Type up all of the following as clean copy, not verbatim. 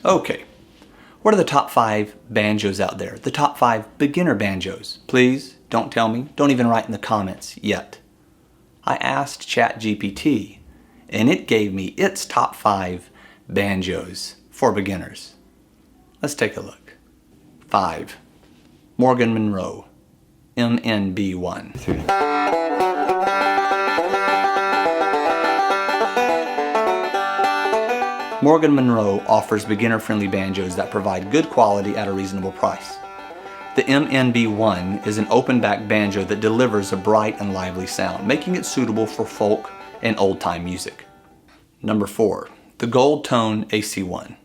Okay, what are the top 5 banjos out there? The top 5 beginner banjos. Please don't tell me. Don't even write in the comments yet. I asked ChatGPT and it gave me its top 5 banjos for beginners. Let's take a look. 5. Morgan Monroe NB1. Morgan Monroe offers beginner-friendly banjos that provide good quality at a reasonable price. The MNB1 is an open back banjo that delivers a bright and lively sound, making it suitable for folk and old-time music. Number 4. The Tone AC1.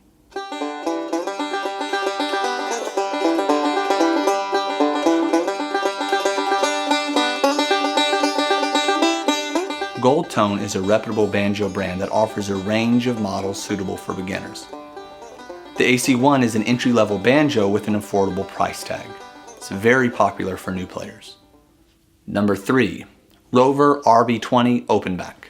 Tone is a reputable banjo brand that offers a range of models suitable for beginners. The AC1 is an entry-level banjo with an affordable price tag. It's very popular for new players. Number 3. Rover RB-20 Open Back.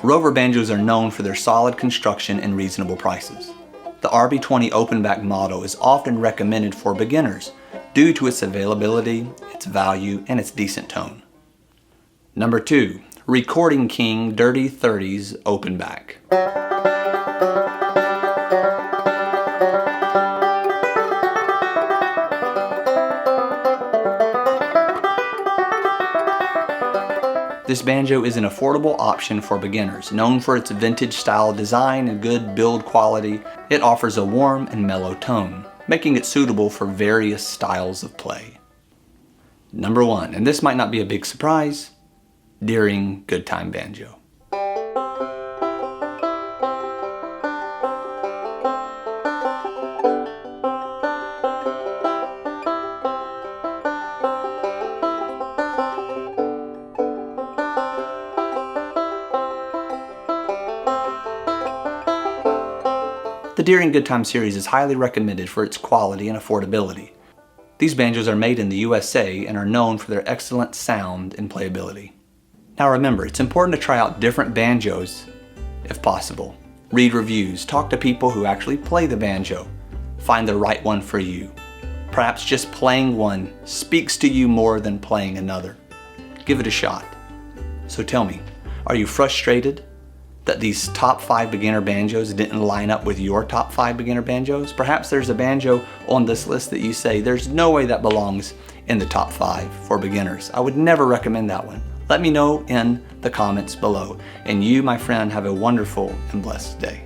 Rover banjos are known for their solid construction and reasonable prices. The RB-20 Open Back model is often recommended for beginners due to its availability, its value, and its decent tone. Number 2. Recording King Dirty 30s Open Back. This banjo is an affordable option for beginners. Known for its vintage style design and good build quality, it offers a warm and mellow tone, making it suitable for various styles of play. Number 1, and this might not be a big surprise, Deering Goodtime Banjo. The Deering Goodtime series is highly recommended for its quality and affordability. These banjos are made in the USA and are known for their excellent sound and playability. Now remember, it's important to try out different banjos if possible. Read reviews, talk to people who actually play the banjo. Find the right one for you. Perhaps just playing one speaks to you more than playing another. Give it a shot. So tell me, are you frustrated that these top 5 beginner banjos didn't line up with your top 5 beginner banjos? Perhaps there's a banjo on this list that you say, there's no way that belongs in the top 5 for beginners. I would never recommend that one. Let me know in the comments below. And you, my friend, have a wonderful and blessed day.